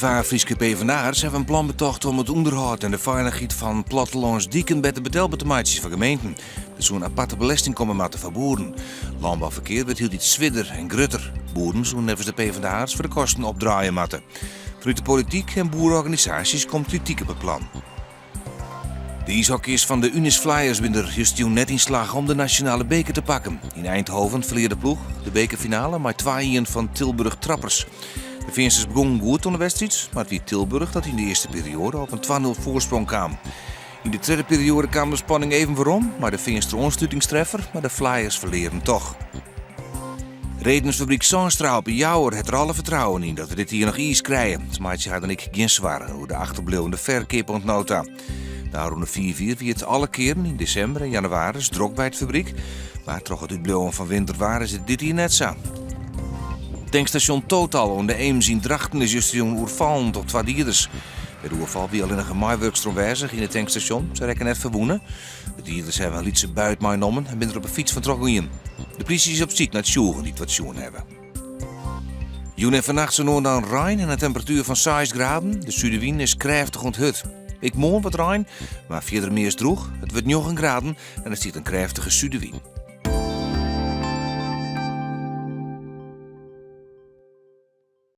Twee Friese PvdA'ers hebben een plan betocht om het onderhoud en de veiligheid van plattelandsdieken beter betaalbaar te maken voor gemeenten. Dus zo'n aparte belasting komen maar te van boeren. Landbouwverkeer wordt heel iets zwidder en grutter. Boeren zullen nevens de PvdA'ers voor de kosten opdraaien moeten. Vanuit de politiek en boerenorganisaties komt kritiek op het plan. De ijshockeyers van de Unis Flyers zijn er juist net in slag om de nationale beker te pakken. In Eindhoven verleerde de ploeg de bekerfinale met 2-1 van Tilburg Trappers. De Veensers begonnen goed onder de wedstrijd, maar het was Tilburg dat in de eerste periode op een 2-0 voorsprong kwam. In de tweede periode kwam de spanning even waarom, maar de Veenster ontsluitingstreffer, maar de Flyers verleren toch. Redensfabriek Zanstra op Jouwer heeft er alle vertrouwen in dat we dit hier nog iets krijgen. Smaatje had en ik geen zwaar hoe de achterblijvende verkeersnota. De ronde 4-4 wie het alle keren in december en januari is druk bij het fabriek, maar toch het uitblijven van winter waren ze dit hier net zo. Tankstation Total om de Eems in Drachten is juist een oerval tot 2 dierders. Bij de oerval wie alleen een gemaaiwerkstroom bezig in het tankstation. Ze rekken net verwoenen. De dierders hebben een lietse buit meegenomen en zijn er op een fiets van trokken. De politie is op zoek naar het sjoegen die het wat sjoegen hebben. Joen en vannacht zijn noord aan Rijn en een temperatuur van 6 graden. De zuidenwind is krachtig onthut. Ik mooi wat Rijn, maar verder meer is droog. Het wordt 9 graden en er zit een krachtige zuidenwind.